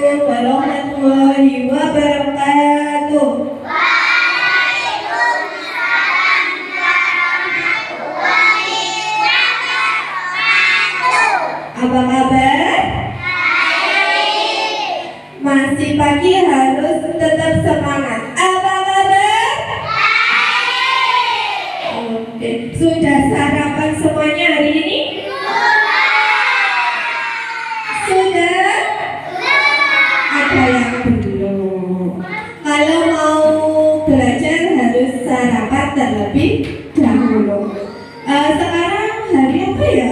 Assalamualaikum warahmatullahi wabarakatuh. Apa kabar? Masih pagi harus tetap semangat. Apa kabar? Oke, sudah sarapan semuanya hari ini? Sudah? Ada yang belum. Kalau mau belajar harus sarapan terlebih dahulu. Sekarang hari apa ya?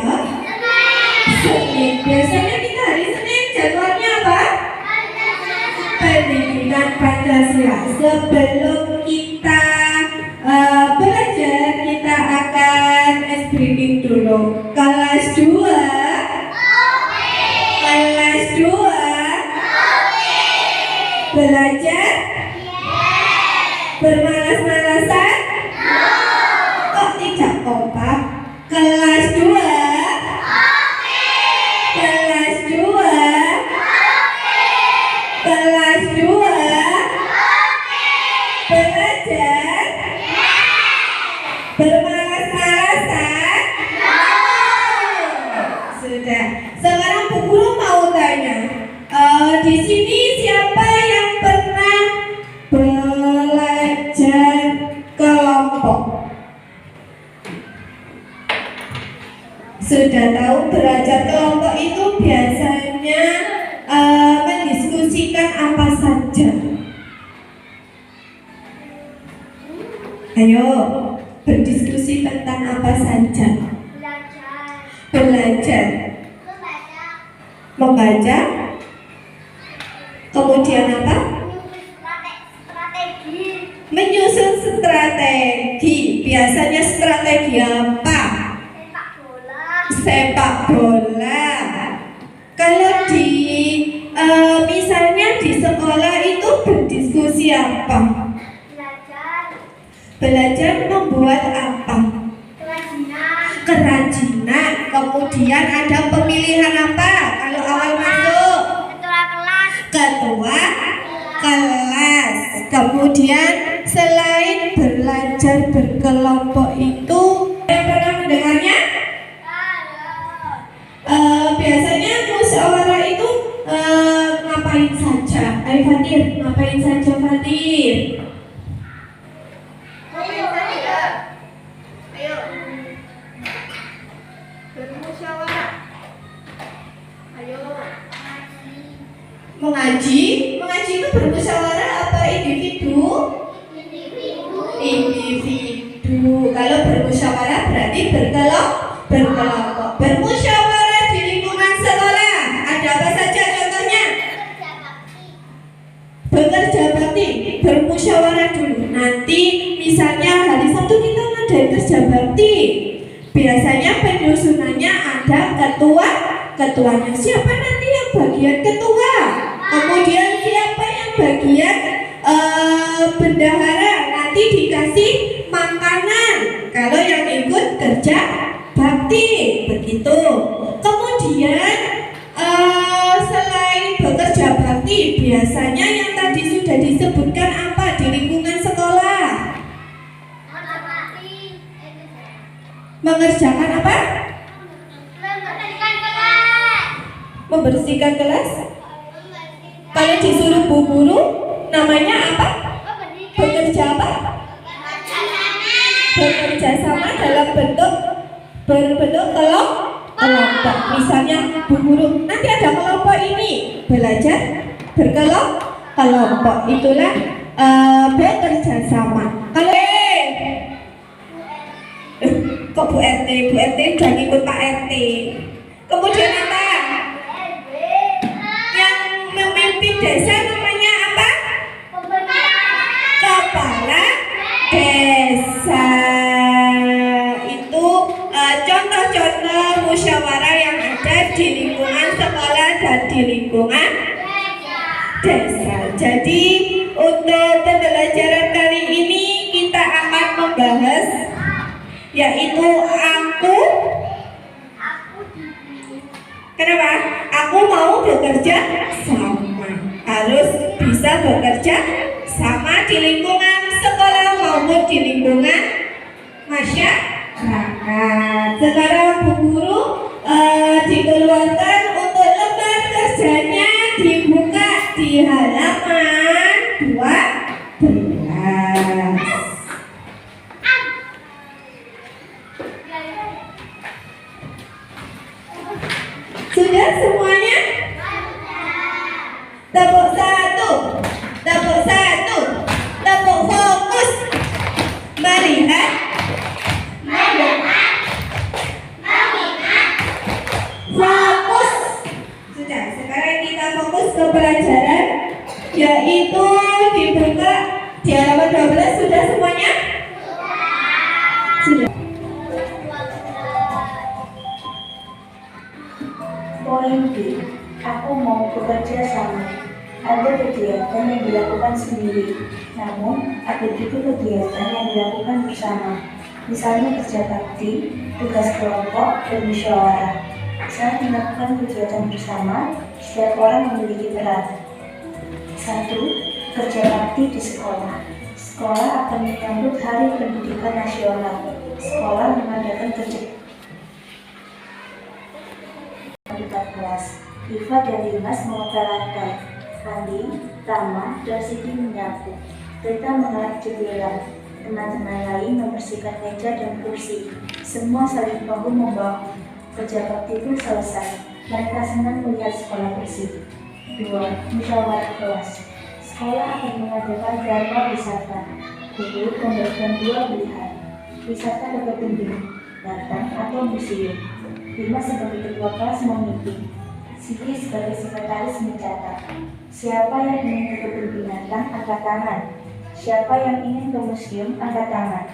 Senin. Biasanya kita hari Senin jadwalnya apa? Pendidikan Pancasila. Sebelum kita belajar, kita akan briefing dulu. Kelas 2. Kelas 2. Belajar? Bermalas-malasan? Kok tidak kompak? Kelas 2. Kelas 2. Kelas 2. Belajar? Bermalas-malasan? Sudah. Sekarang Bu Guru mau tanya, di sini siapa yang pernah belajar kelompok? Sudah tahu belajar kelompok itu biasanya mendiskusikan apa saja? Ayo, berdiskusi tentang apa saja? Belajar. Membaca. Kemudian apa? Menyusun strategi. Biasanya strategi apa? Sepak bola. Kalau di misalnya di sekolah itu berdiskusi apa? Belajar membuat apa? Kerajinan. Kemudian ada pemilihan apa? Kalau awal masuk? Ketua kelas. Kemudian selain belajar berkelompok itu, yang pernah mendengarnya? Biasanya musyawarah itu ngapain saja? Ayo Fatir, ngapain saja Fatir? Ayo. Bermusyawarah. Ayo. Mengaji. Mengaji itu bermusyawarah apa individu? Individu. Kalau bermusyawarah berarti berkelompok. Bermusyawarah di lingkungan sekolah. Ada apa saja contohnya? Bekerja bakti. Bermusyawarah dulu. Nanti misalnya hari Sabtu kita ngadain kerja bakti. Biasanya penyusunannya ada ketuanya. Siapa nanti yang bagian ketua? Kemudian siapa yang bagian bendahara? Nanti dikasih makanan kalau yang ikut kerja bakti, begitu. Kemudian selain bekerja bakti, biasanya yang tadi sudah disebutkan apa di lingkungan sekolah? Mengerjakan apa? Membersihkan kelas. Kalau disuruh Bu Guru, namanya apa? Bekerja apa? Bekerja sama dalam berbentuk kelompok. Misalnya Bu Guru, nanti ada kelompok ini, belajar berkelompok. Itulah bekerja sama. Kalau kok Bu RT? Bu RT udah ngikut Pak RT. Kemudian apa? Yang memimpin desa namanya apa? Kepala desa. Itu contoh-contoh musyawarah yang ada di lingkungan sekolah dan di lingkungan desa. Jadi untuk pembelajaran kali ini kita akan membahas yaitu aku. Kenapa? Aku mau bekerja sama. bekerja sama di lingkungan sekolah maupun di lingkungan masyarakat. Sekarang Bu Guru dikeluarkan untuk lembar kerjanya, dibuka di halaman 12. Sudah semuanya? Tepuk satu, tepuk satu, tepuk fokus. Melihat, fokus. Sudah, sekarang kita fokus ke pelajaran, yaitu dibuka di halaman 12. Sudah semuanya? Sudah. Poin B. Aku mau bekerja sama. Ada kegiatan yang dilakukan sendiri, namun ada juga kegiatan yang dilakukan bersama. Misalnya kerja bakti, tugas kelompok, dan musyawarah. Saat melakukan kegiatan bersama, setiap orang memiliki peran. 1. Kerja bakti di sekolah. Sekolah akan menyambut Hari Pendidikan Nasional. Sekolah mengadakan kerja 14. Iva dan Dimas mengepel lantai. Andi, Rama, dan Siti menyapu. Rita mengelap jendela. Teman-teman lain membersihkan meja dan kursi. Semua saling bahu-membahu. Kerja bakti pun selesai. Mereka senang melihat sekolah bersih. 2. Musyawarah kelas. Sekolah akan mengadakan drama wisata. Guru memberikan 2 pilihan. Wisata ke tebing, datang atau museum. Dimas sebagai ketua kelas memimpin. Siti sebagai sekretaris mencatat. Siapa yang ingin ke kebun binatang, angkat tangan. Siapa yang ingin ke museum, angkat tangan.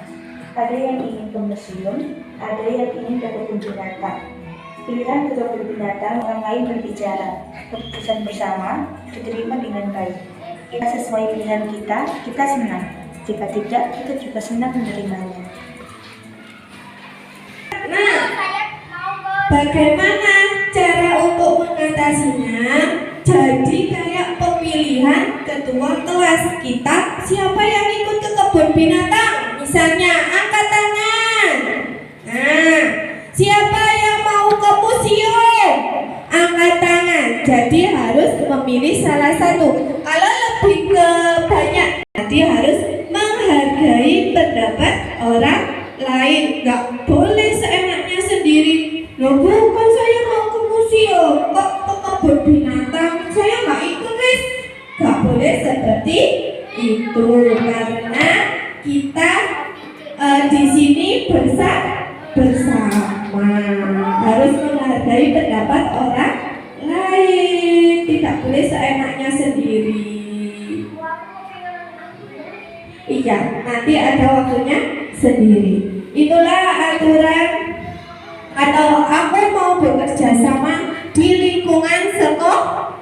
Ada yang ingin ke museum, ada yang ingin ke kebun binatang. Pilihan ke kebun binatang orang lain berbicara. Keputusan bersama diterima dengan baik. Jika sesuai pilihan kita senang. Jika tidak, kita juga senang menerimanya. Nah, bagaimana cara untuk mengatasinya? Jadi kayak pemilihan ketua kelas kita, siapa yang ikut ke kebun binatang? Misalnya angkat tangan. Nah, siapa yang mau ke museum? Angkat tangan. Jadi harus memilih salah satu. Kalau lebih ke banyak, jadi harus menghargai pendapat orang lain. Gak boleh seenaknya sendiri. Loh, bukan saya mau ke museum, kok ke kebun binatang, saya nggak ikut, guys. Gak boleh seperti itu, karena kita di sini bersama harus menghargai pendapat orang lain, tidak boleh seenaknya sendiri. Iya, nanti ada waktunya sendiri. Itulah aturan atau aku mau bekerja sama di lingkungan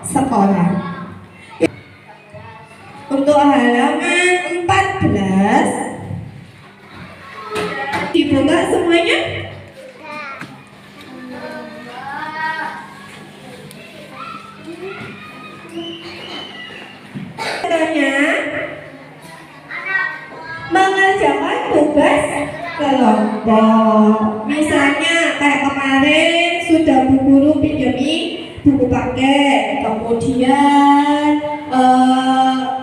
sekolah. Untuk halaman 14 dibuka semuanya. Caranya mengerjakan tugas kelompok. Misalnya kayak kemarin sudah Bu Guru pinjami buku paket, kemudian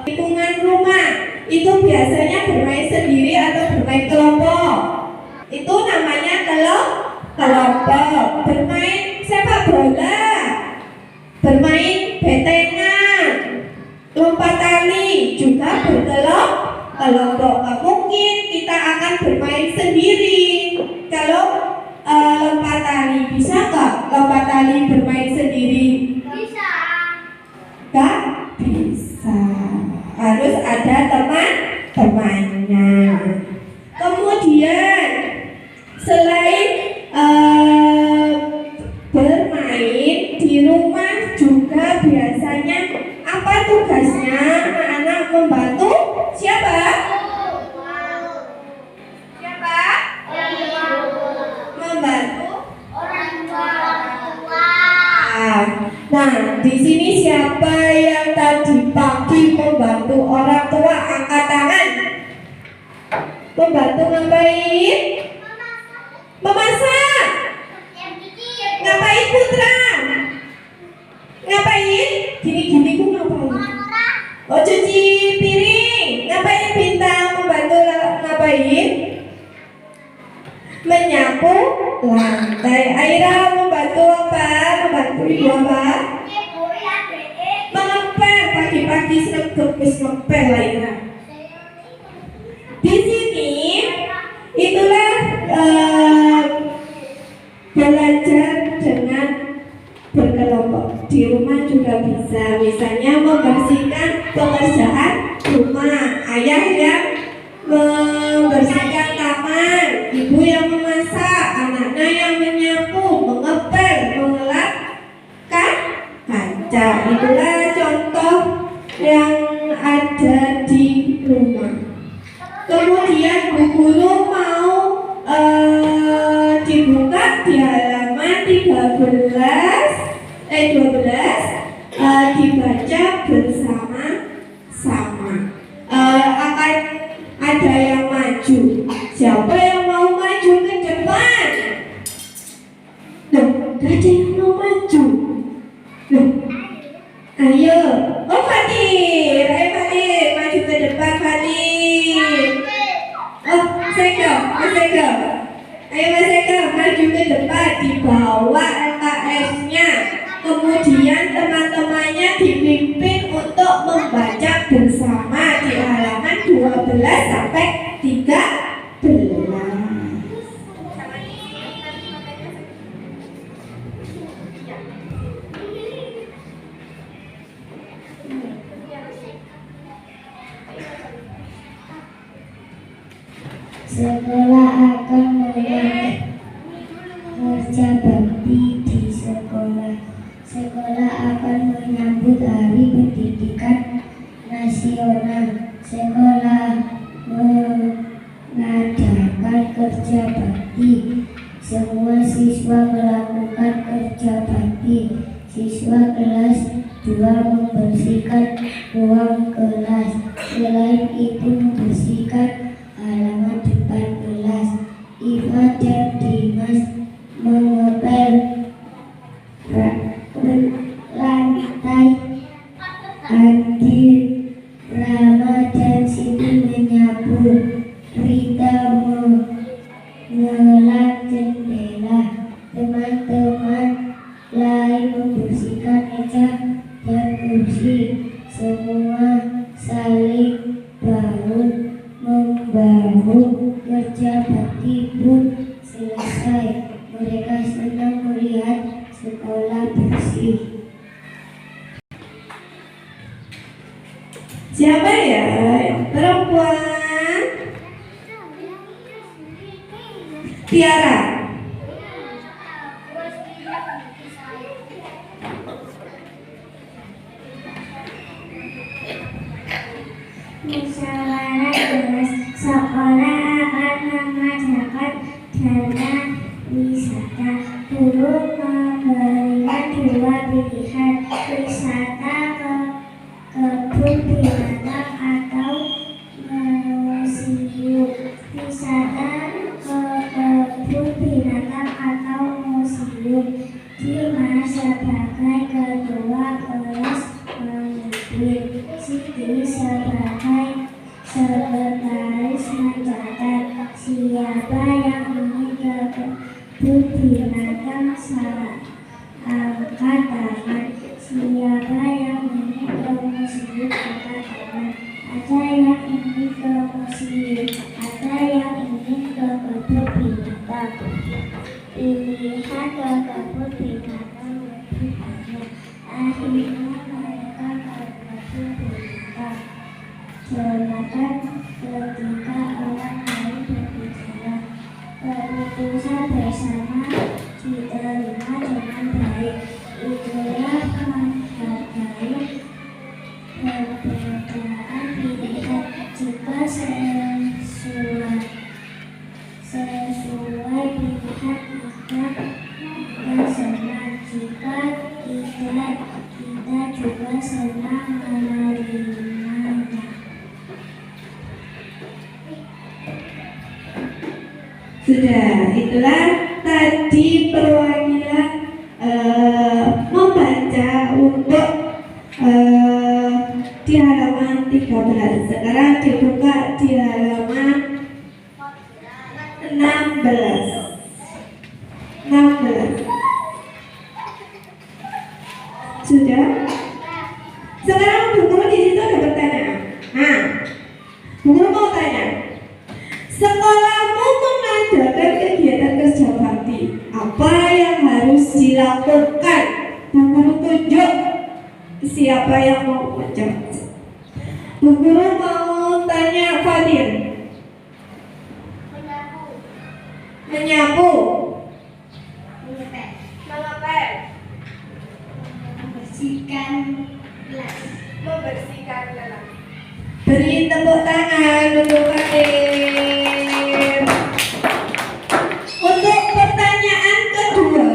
lingkungan rumah itu biasanya bermain sendiri atau bermain kelompok. Itu namanya kelompok. Bermain sepak bola, bermain betengan, lompat tali juga berkelompok. Gak mungkin kita akan bermain sendiri. Kalau lompat tali, bisa nggak lompat tali bermain sendiri? Bisa. Gak bisa. Harus ada teman-temannya. Kemudian selain bermain di rumah juga biasanya apa tugasnya anak-anak membantu siapa? Siapa? Membantu Orang tua. Nah, di sini siapa yang tadi pagi membantu orang tua. Angkat tangan. Membantu ngapain? Memasak. Ngapain Putra? Ngapain? Gini-gini ku ngapain? Oh, cuci piring. Ngapain Bintang? Membantu ngapain? Menyapu lantai. Aira membantu apa? Membantu ibu apa? Mengepel. Pagi-pagi sregep wis ngepel Aira. Di sini itulah belajar dengan berkelompok. Di rumah juga bisa, misalnya membersihkan pekerjaan rumah. Ayah yang membersihkan taman, ibu yang memasak, anaknya yang menyapu, mengepel, mengelap kaca. Itulah contoh yang ada di rumah. Kemudian Bu Guru mau dibuka di halaman 12 dibaca bersama-sama. Akan ada yang maju. Siapa yang mau maju ke depan? Loh, gak ada yang mau maju. Loh, ayo. Oh, Fatir. Ayo Fatir, maju ke depan Fatir. Oh, Seko. Ayo Mas Eko, maju ke depan, dibawa LKS-nya. Kemudian teman-temannya dipimpin untuk membaca bersama di halaman 12 sampai 13. Sekolah akan melakukan kerja bakti di sekolah. Sekolah akan menyambut Hari Pendidikan Nasional. Sekolah mengadakan kerja bakti. Semua siswa melakukan kerja bakti. Siswa kelas 2 membersihkan ruang kelas. Selain itu membersihkan halaman depan kelas. Iva dan Dimas mengepel lantai. Andi, Rama dan Siti menyapu. Rita mengelap jendela. Teman-teman lain membersihkan meja dan kursi. Semua saling membahu. Kerja bakti pun selesai. Mereka senang melihat sekolah bersih. Siapa ya yang perempuan? Tiara. Musyawarah kelas sekolah akan mengadakan dana wisata. Guru memberikan 2 pilihan, wisata ke kebun binatang atau museum. Wisata ke kebun binatang atau museum. Dimas sebagai ketua kelas memimpin. Siti sebagai sekretaris mencatat. Siapa yang ingin ke kebun binatang angkat tangan. Siapa yang ingin ke museum angkat tangan. Ada yang ingin ke museum, ada yang ingin ke kebun binatang. Pilihan ke kebun binatang lebih banyak. Akhirnya mereka ke kebun binatang. Jonathan ketika orang lain berbicara. Keputusan bersama diterima dengan baik. Itulah menghargai perbedaan pilihan. Jika sesuai pilihan kita senang. Jika tidak, kita juga senang menerima Sudah, itulah tadi perwakilan membaca untuk di halaman 13. Sekarang dibuka di halaman 16. Sudah? Sekarang Bu Guru di situ ada pertanyaan. Nah, Bu Guru mau tanya. Sekolahmu mengadakan kegiatan kerja bakti. Apa yang harus dilakukan? Bu Guru tunjuk. Siapa yang mau menjawab? Bu Guru mau tanya Fadil. Menyapu. Mengepel. Membersihkan gelas. Membersihkan gelas. Beri tepuk tangan untuk Fadil. Untuk pertanyaan kedua,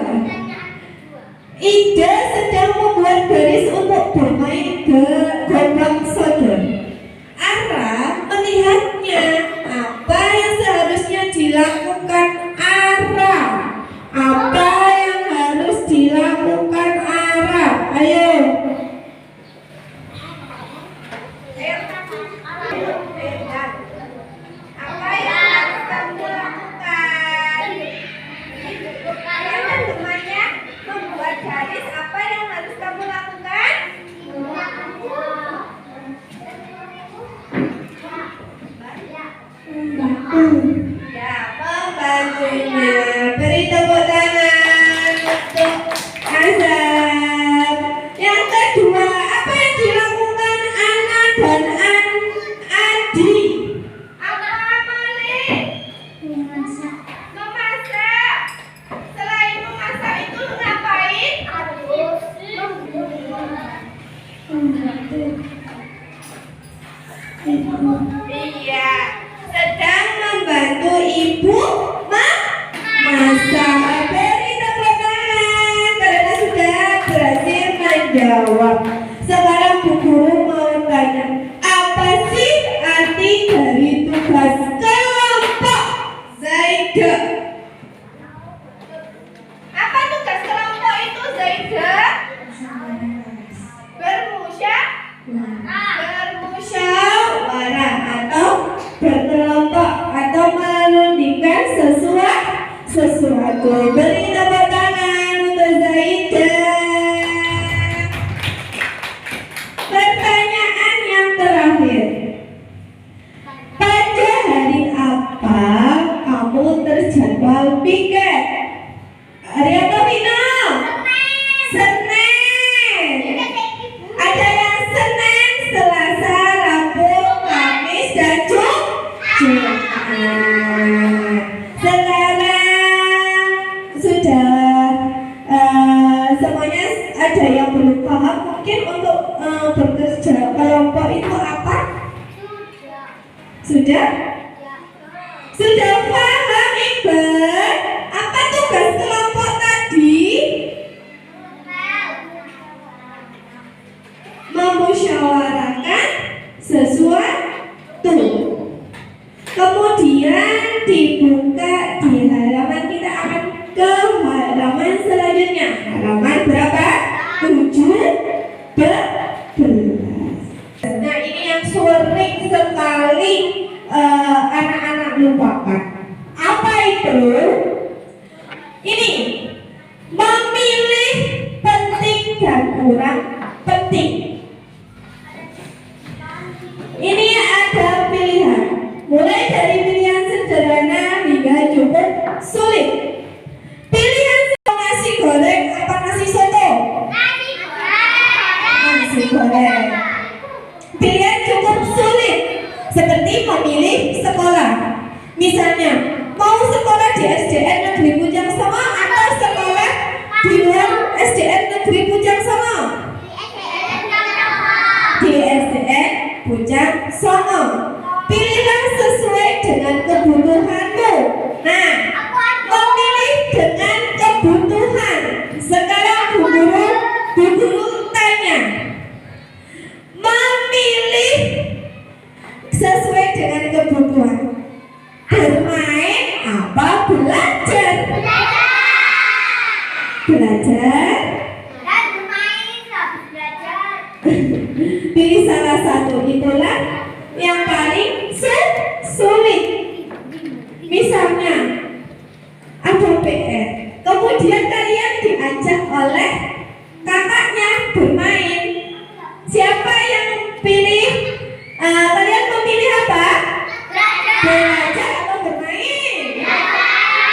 Ida sedang membuat garis untuk bermain gobang sodor. Ara melihatnya. Apa yang seharusnya dilakukan Ara? Apa yang harus dilakukan Ara? Ayo. Apa yang harus kamu lakukan? Kalian temannya membuat garis. Apa yang harus kamu lakukan? Ya, membantunya. Beri tepuk tangan untuk Azam. Yang kedua, apa yang dilakukan Ana dan Adi? Apa Malik? Memasak. Memasak. Selain memasak itu ngapain? Membantu ibu. Iya, sedang membantu ibu memasak. Beri tepuk tangan karena sudah berhasil menjawab. Sekarang Bu Guru mau tanya, apa sih arti dari tugas kelompok? Zaida. Apa tugas kelompok itu, Zaida? Bermusyawarah atau berkelompok atau menundingkan sesuatu. Beri tepuk tangan untuk Zaida. Pertanyaan yang terakhir. Pada hari apa kamu terjadwal piket? Hari apa, Vino? Senin. Ada yang Senin, Selasa, Rabu, Kamis, dan Jumat. Sekarang sudah semuanya ada yang belum paham mungkin untuk bekerja kelompok itu apa? Sudah? Sudah paham, Iqbal? Apa tugas kelompok tadi? Memusyawarahkan sesuatu. Kemudian dibuka di halaman, kita akan ke halaman selanjutnya. Halaman berapa? 17. Nah, ini yang sering sekali anak-anak lupakan. Apa itu? Ini memilih penting dan kurang penting. Ini ada pilihan, mulai dari pilihan sederhana hingga cukup sulit. Pilihan nasi goreng apa nasi soto? Nasi goreng. Pilihan cukup sulit, seperti memilih sekolah. Misalnya, mau sekolah di SDN Negeri Pucang Somo atau sekolah di luar SDN Negeri Pucang Somo? Di SDN Pucang Somo. Pilihlah sesuai dengan kebutuhanmu. Nah, memilih dengan kebutuhan. Sekarang Bu Guru tanya, memilih sesuai dengan kebutuhan. Bermain apa belajar? Dan bermain habis belajar. Pilih salah satu, itulah yang paling sulit. Misalnya ada PR, kemudian kalian diajak oleh kakaknya bermain. Siapa yang pilih? Kalian memilih apa? Belajar atau bermain?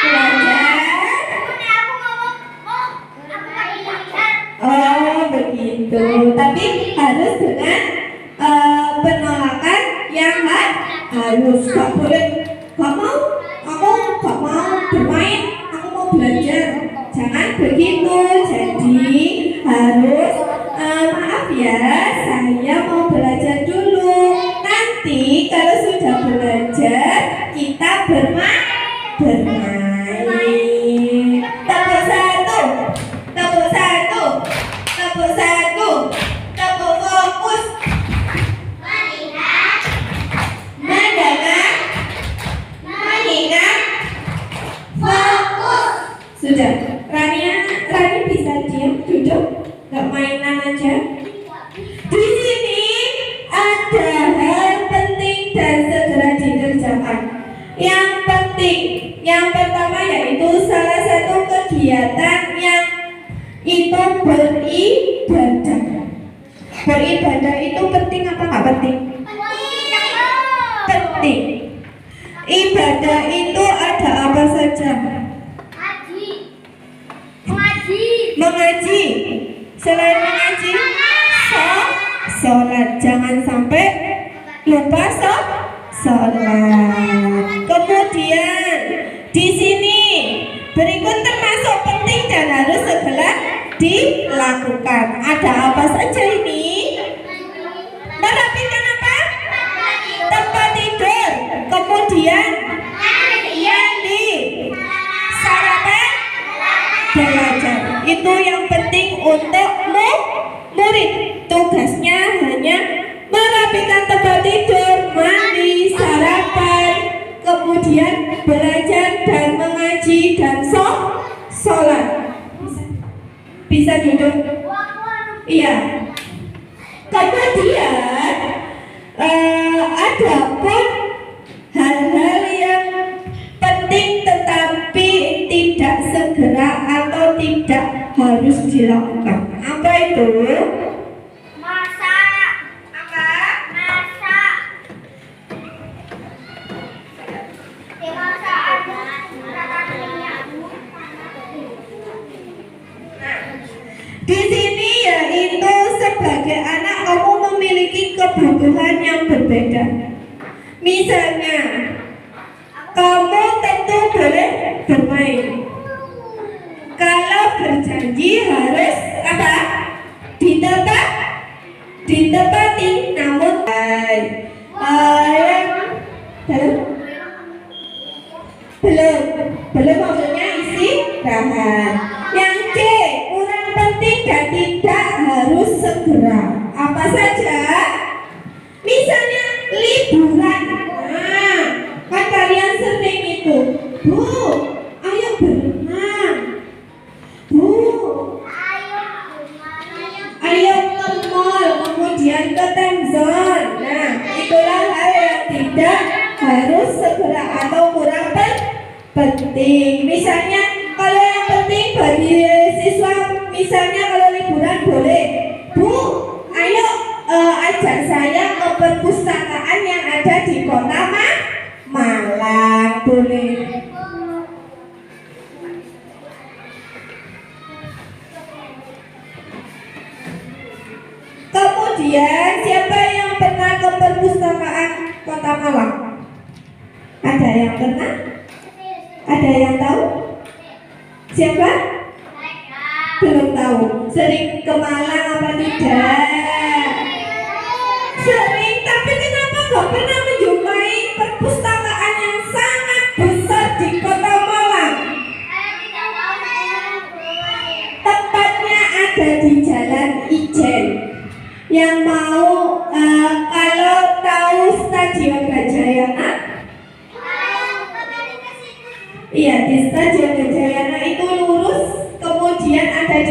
Belajar. Oh begitu. Tapi harus dengan penolakan yang harus. Gak boleh. Gak mau. Aku gak mau bermain. Aku mau belajar. Jangan begitu. Jadi harus maaf ya. Saya mau belajar dulu. Nanti kalau sudah belajar kita bermain. Tepuk satu. Tepuk satu. Tepuk satu. Tepuk fokus. Mendengar. Mengingat. Fokus. Sudah. Rani bisa diam duduk. Gak mainan aja. Di sini ada hal penting dan segera dikerjakan. Yang penting, yang pertama yaitu salah satu kegiatan yang itu beribadah. Beribadah itu penting apa nggak penting? Penting. Ibadah itu ada apa saja? Mengaji. Selain mengaji, sholat. Jangan sampai lupa sholat. Kemudian di sini berikut termasuk penting dan harus segera dilakukan. Ada apa saja ini? Merapikan apa? Tempat tidur. Kemudian mandi, sarapan, belajar. Itu yang penting untuk murid. Tugasnya hanya merapikan tempat tidur, mandi, sarapan, kemudian belajar dan mengaji dan sholat. Bisa duduk? Iya. Kemudian ada pun hal-hal yang penting tetapi tidak segera atau tidak harus dilakukan. Apa itu? Di sini yaitu sebagai anak kamu memiliki kebutuhan yang berbeda. Misalnya, kamu tentu boleh bermain. Kalau berjanji harus apa? Ditepati. Namun belum maksudnya istirahat. Yang C, kurang penting dan tidak harus segera. Apa saja? Misalnya liburan. Nah, kan kalian sering itu, Bu, ayo berenang. Bu, ayo ke mall, kemudian ke time zone. Nah, itulah hal yang tidak harus segera atau kurang penting. Misalnya kalau yang penting bagi siswa, misalnya kalau liburan boleh, Bu, ayo ajak saya ke perpustakaan yang ada di kota Malang, boleh. Kemudian siapa yang pernah ke perpustakaan kota Malang? Ada yang pernah? Ada yang tahu? Siapa? Belum tahu. Sering ke Malang apa tidak? Sering, tapi kenapa gak pernah menjumpai perpustakaan yang sangat besar di kota Malang? Tepatnya ada di Jalan Ijen. Yang mau kalau tahu Stadion Gajayana? Iya, di Stadion Gajayana itu lurus, kemudian ada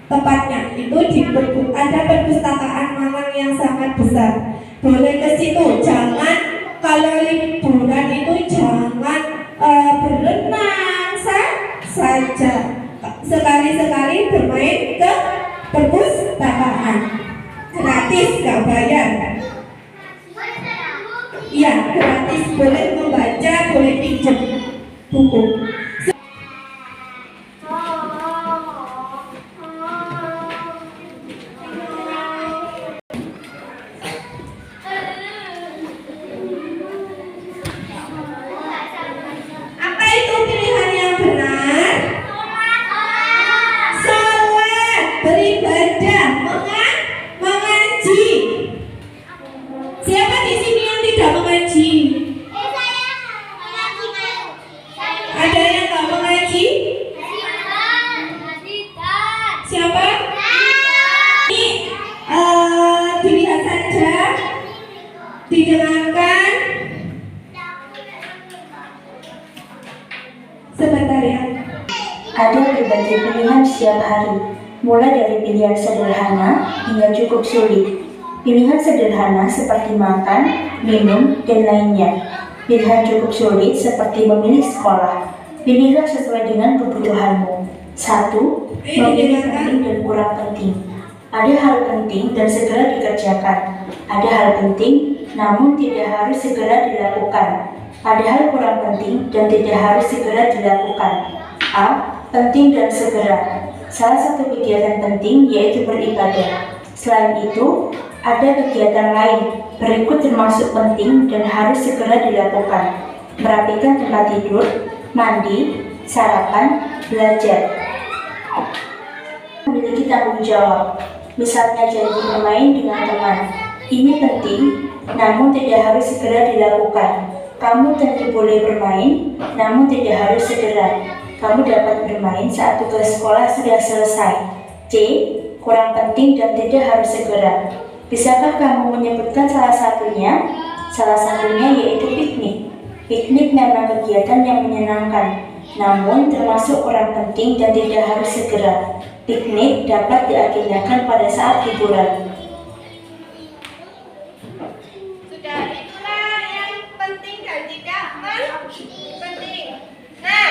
Tepatnya itu ada perpustakaan Malang yang sangat besar. Boleh ke situ, jangan kalau liburan itu jangan berenang saja. Sekali-sekali bermain ke perpustakaan. Gratis, gak bayar. Iya, gratis, boleh membaca, boleh pinjam buku. Apa itu pilihan yang benar? Salat, beribadah, mengaji. Siapa di sini yang tidak mengaji? Ada yang nggak mengaji? Siapa? Ini dilihat saja, didengarkan. Sebentar ya. Ada berbagai pilihan setiap hari, mulai dari pilihan sederhana hingga cukup sulit. Pilihan sederhana seperti makan, minum, dan lainnya. Pilihan cukup sulit seperti memilih sekolah. Pilihlah sesuai dengan kebutuhanmu. 1. Memilih penting dan kurang penting. Ada hal penting dan segera dikerjakan. Ada hal penting namun tidak harus segera dilakukan. Ada hal kurang penting dan tidak harus segera dilakukan. A. Penting dan segera. Salah satu kegiatan penting yaitu beribadah. Selain itu, ada kegiatan lain berikut termasuk penting dan harus segera dilakukan. Merapikan tempat tidur, mandi, sarapan, belajar. Memiliki tanggung jawab. Misalnya janji bermain dengan teman. Ini penting, namun tidak harus segera dilakukan. Kamu tentu boleh bermain, namun tidak harus segera. Kamu dapat bermain saat tugas sekolah sudah selesai. C. Kurang penting dan tidak harus segera. Bisakah kamu menyebutkan salah satunya? Salah satunya yaitu piknik. Piknik memang kegiatan yang menyenangkan, namun termasuk kurang penting dan tidak harus segera. Piknik dapat diagendakan pada saat liburan. Sudah, itulah yang penting dan tidak penting. Nah,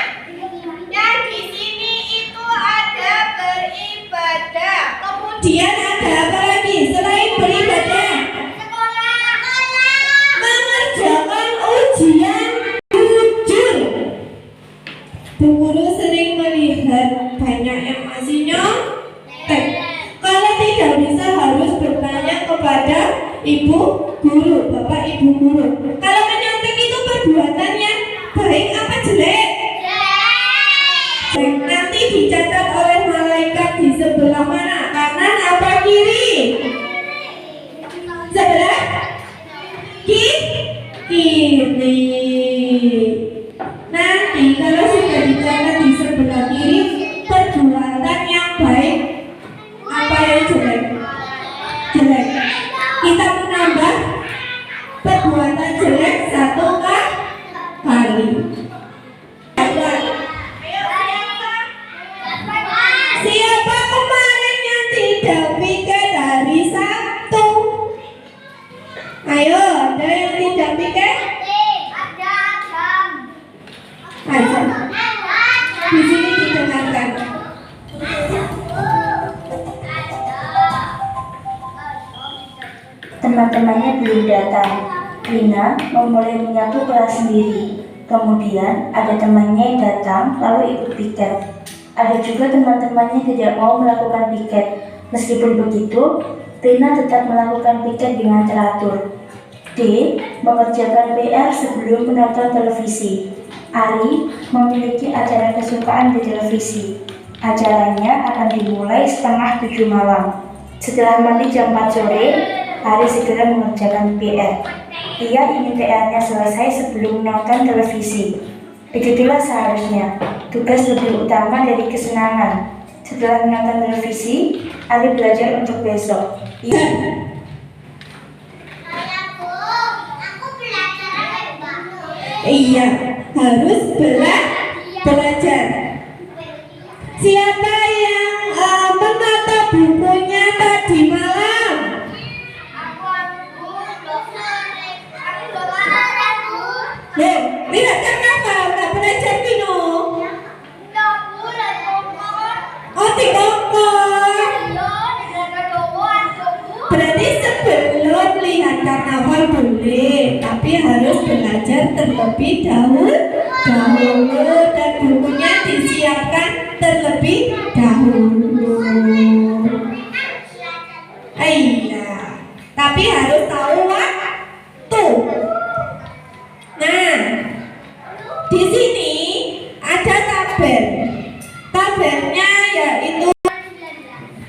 yang di sini itu ada beribadah. Kemudian ada apa lagi selain beribadah? Mengerjakan ujian jujur. Bu Guru sering melihat banyak yang masih nyontek. Kalau tidak bisa harus bertanya kepada Ibu Guru, Bapak Ibu Guru. Kalau menyontek itu perbuatan yang baik apa jelek? Nanti dicatat oleh malaikat di sebelah mana? Kanan apa kiri? Sebelah kiri. Nanti kalau sudah dicatat di sebelah kiri, perbuatan yang baik apa yang jelek? Jelek. Kita menambah perbuatan jelek 1 kali. Siapa kemarin yang tidak piket hari Sabtu? Ayo, ada yang tidak piket? Ayo, di sini didengarkan. Teman-temannya belum datang. Rina memulai menyapu kelas sendiri. Kemudian ada temannya yang datang lalu ikut piket. Ada juga teman-temannya tidak mau melakukan piket. Meskipun begitu, Rina tetap melakukan piket dengan teratur. D. Mengerjakan PR sebelum menonton televisi. Ari memiliki acara kesukaan di televisi. Acaranya akan dimulai 6:30 malam. Setelah mandi jam 4 sore, Ari segera mengerjakan PR. Ia ingin PR-nya selesai sebelum menonton televisi. Begitulah seharusnya. Tugas lebih utama dari kesenangan. Setelah menonton televisi, Ari belajar untuk besok. Iya, harus belajar. Siapa yang menata belajar terlebih dahulu dan bukunya disiapkan terlebih dahulu. Iya, tapi harus tahu waktu. Nah, di sini ada tabel. Tabelnya yaitu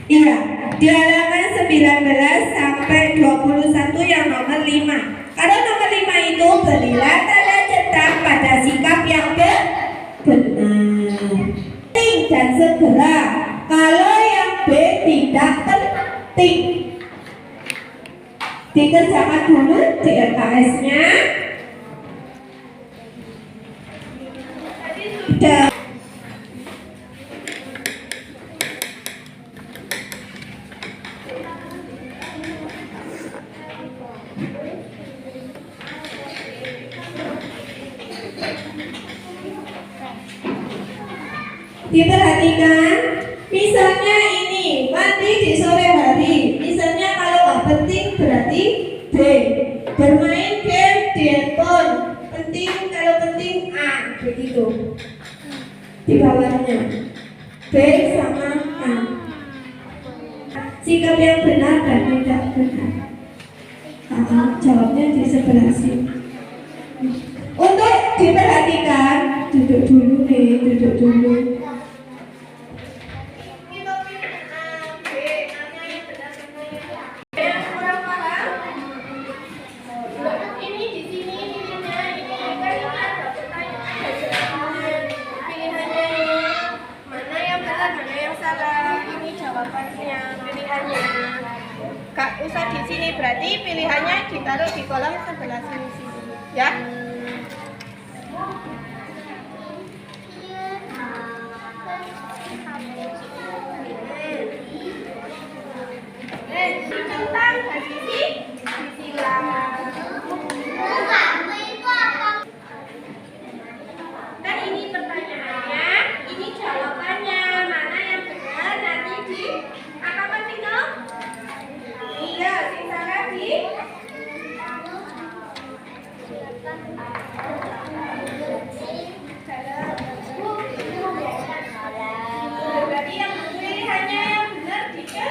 iya, di halaman 19 sampai 21 yang nomor 5. Kalau nomor 5 itu berilah tanda cetak pada sikap yang benar. Penting dan segera. Kalau yang B tidak penting. Dikerjakan dulu di LKS-nya. Diperhatikan, misalnya ini mandi di sore hari. Misalnya kalau nggak penting berarti B. Bermain game di handphone. Penting, kalau penting A. Begitu. Di bawahnya B sama A. Sikap yang benar dan tidak benar. Jawabnya di sebelah sini. Untuk diperhatikan, duduk dulu nih, duduk dulu. Gak usah di sini, berarti pilihannya ditaruh di kolom sebelah sini ya. Tentang posisi disilang. Dan ini pertanyaannya, ini jawabannya. Mana yang benar nanti di apa Vino? Iya, sisa lagi. Berarti yang pilihannya yang benar tiga.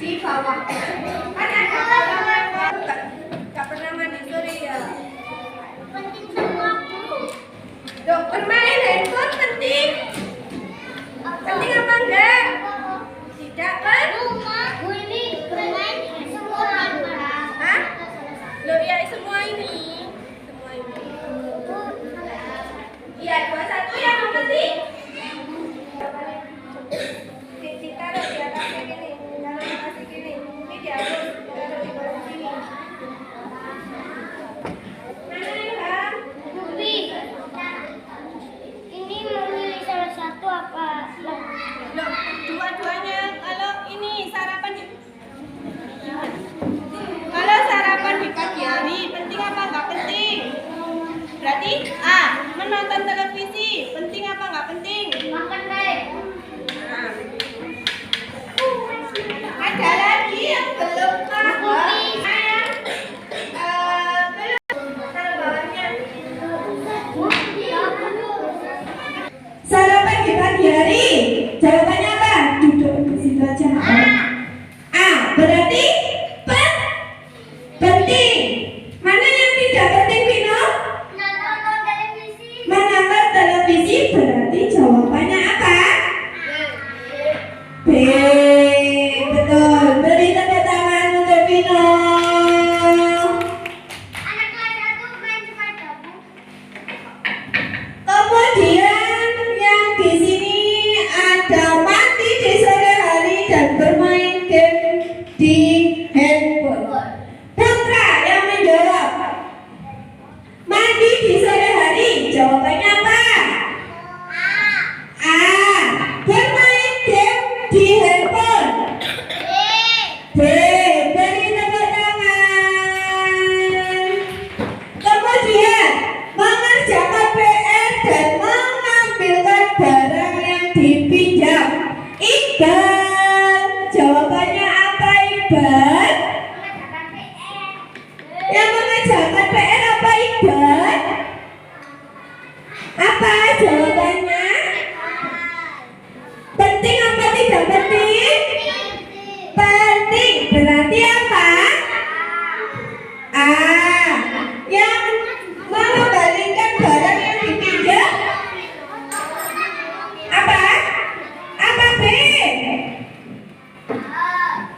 Di bawah kan ada kolam nggak pernah mandi sore ya. Penting semuaku. Dok, bermain handphone penting apa enggak? Tidak kan? Rumahku ini bermain semua orang. Hah? Loh ya semua ini. Iya, 21 yang penting. Ditaruh di atas gini. Taruh di atas gini. Ini diharus taruh di bawah sini. Mana ya? Bukti. Ini memilih salah satu apa? Loh, dua-duanya. Kalau ini sarapan kalau sarapan di pagi hari penting apa enggak penting? Berarti A. Menonton televisi penting apa enggak penting? Makan baik. Ada lagi yang belum paham. Taruh bawahnya. Sarapan di pagi hari. Jawabannya apa? Duduk di situ aja. A. Berarti penting. Mana yang tidak penting, Vino? Nonton televisi. Menonton televisi berarti jawabannya apa? B. Betul. Beri tepuk tangan untuk Vino. Anak kelas 1 main sepeda. Kemudian yang di sini ada mandi di sore hari dan bermain game di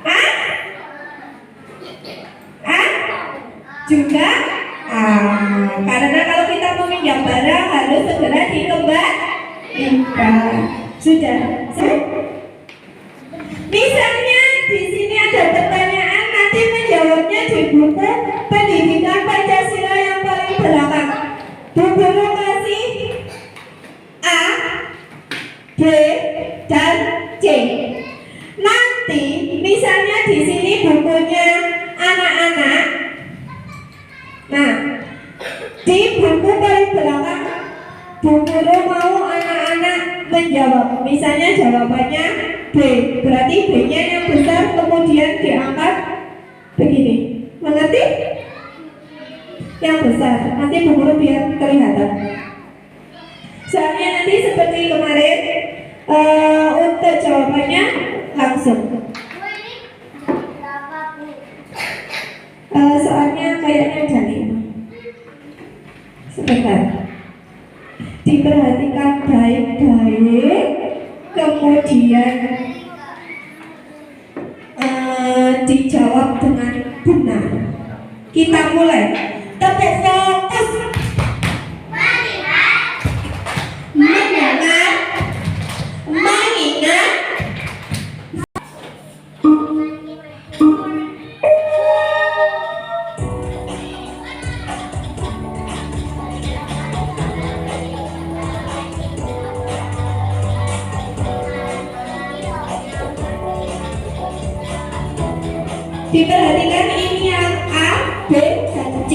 A? A? Juga A. Karena kalau kita meminjam barang harus segera dikembalikan. Sudah. Misalnya di sini ada pertanyaan, nanti menjawabnya di buku Pendidikan Pancasila yang paling belakang. Bu Guru kasih A, B, dan C. Nanti misalnya di sini bukunya anak-anak. Nah, di buku paling belakang Bu Guru mau anak-anak menjawab. Misalnya jawabannya B, berarti B-nya yang besar kemudian diangkat begini. Mengerti? Yang besar. Nanti Bu Guru biar kelihatan. Soalnya nanti seperti kemarin untuk jawabannya langsung. Soalnya kayaknya jadi. Sebentar. Diperhatikan baik-baik, kemudian dijawab dengan benar. Kita mulai. Tepuk fokus. Mendengar, mengingat. Diperhatikan ini yang A, B, dan C.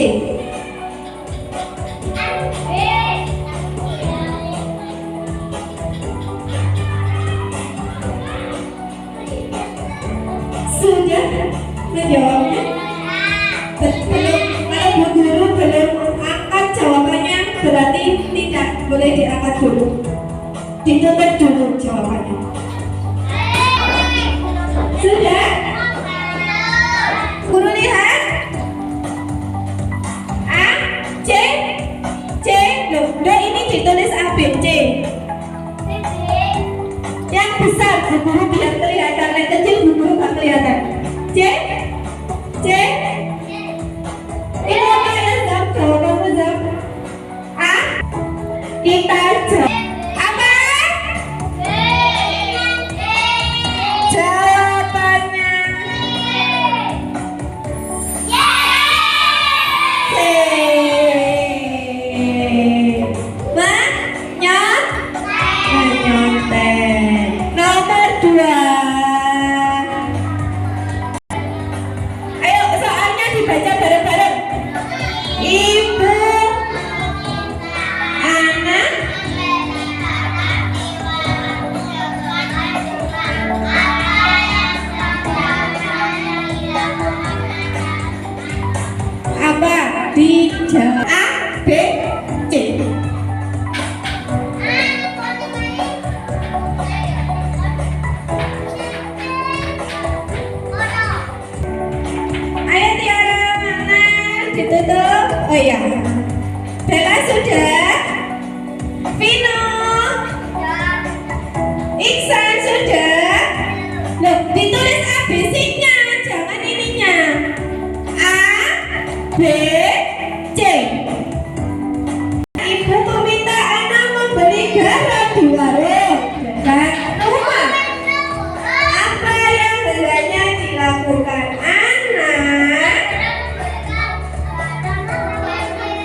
Sudah menjawabnya? Belum. Kalau Bu Guru belum angkat jawabannya, berarti tidak boleh diangkat dulu. Ditutup dulu jawabannya. Sudah? Guru lihat A, C, C. Loh, udah ini ditulis A, B, C. Yang besar Bu Guru biar kelihatan, yang kecil Bu Guru nggak kelihatan. C, C. Ini apa ya Zam? Jawabannya Zam? A. Kita jawab apa? Jawabannya C. Menyontek. Nomor 2. Ayo soalnya dibaca bareng-bareng. Ibu, anak, apa? Dijawab A, B, C. Ayo Tiara, mana? Ditutup. Oh iya. Bella sudah. Vino, Iksan sudah. Loh, ditulis ABC-nya, jangan ininya. A, B, C. Ibu meminta anak membeli garam di warung. Dan rumah. Apa yang hendaknya dilakukan anak?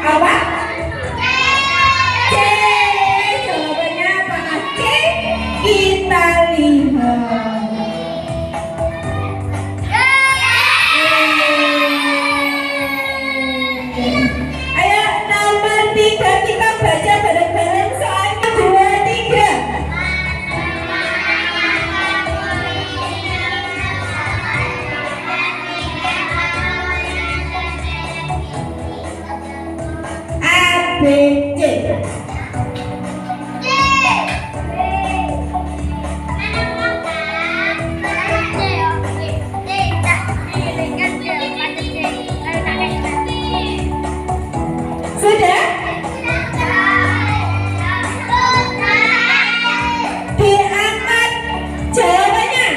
Apa? C. Jawabannya apakah C? Kita lihat. Ayo nomor 3 kita baca bareng-bareng soalnya 2, 3. A, B, C. Sudah? Diangkat jawabannya.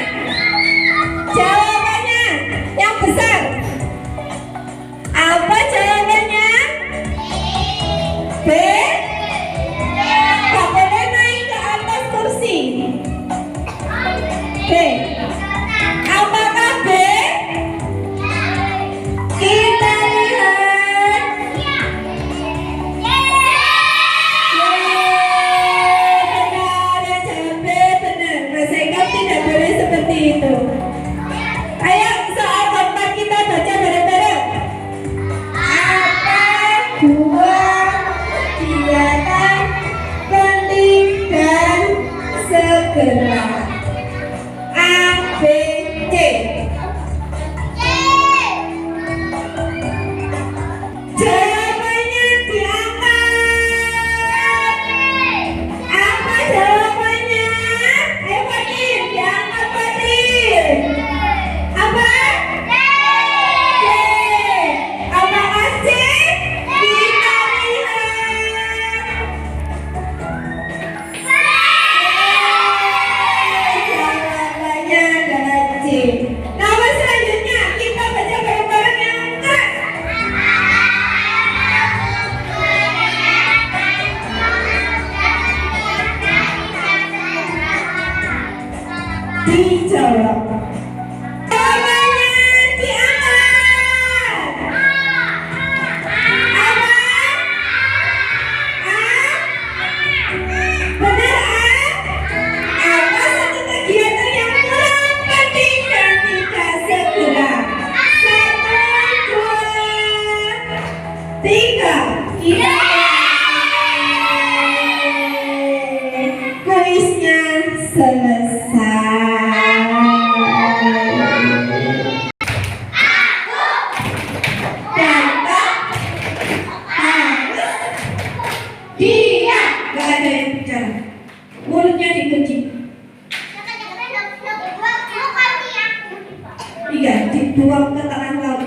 Iya, dibuang ke tengah laut.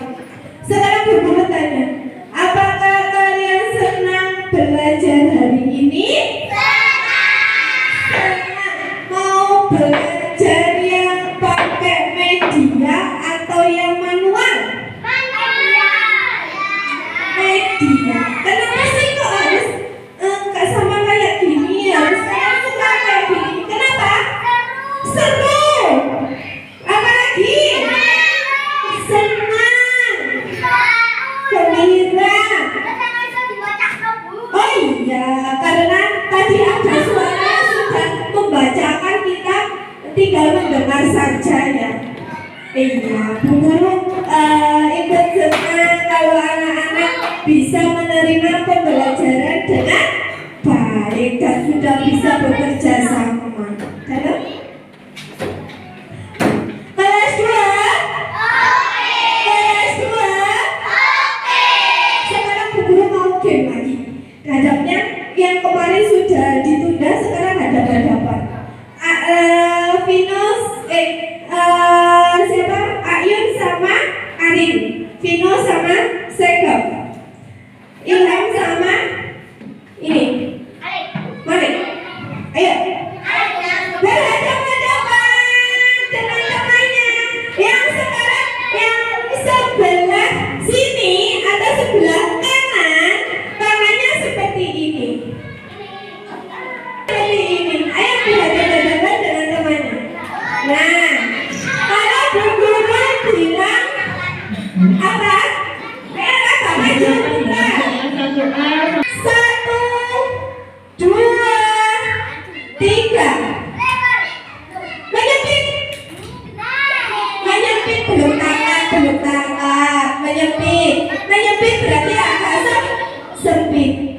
Sekarang Bu Guru tanya, apakah kalian senang belajar hari ini? Senang. Mau belajar yang pakai media atau yang manual? Media. Kenapa sih kok harus nggak sama kayak gini? Harus kalian suka kayak gini. Kenapa? Seru. Apalagi? Senang. Gembira. Oh iya, karena tadi ada suara sudah membacakan, kita tinggal mendengar saja ya. Iya, Bu Guru ikut senang kalau anak-anak bisa menerima pembelajaran dengan baik dan sudah bisa bekerja sama. Halo? Kelas 2? Kelas 2? Sekarang Bu Guru mau game lagi. Hadapnya yang kemarin sudah ditunda, sekarang hadap-hadapan. Venus, siapa? Ayun sama Arin. Vino sama Segap. Ilham sama ini. Mari. Ayo. Berhadapan-hadapan teman-temannya. Yang sekarang yang sebelah sini atau sebelah kanan, tangannya seperti ini. Seperti ini. Ayo berhadapan-hadapan dengan temannya. Nah, kalau Bu Guru bilang apa? Merah sama juga. 1, 2, 3. Menyempit. Menyempit belum tangkap. Menyempit. Menyempit berarti agak sempit.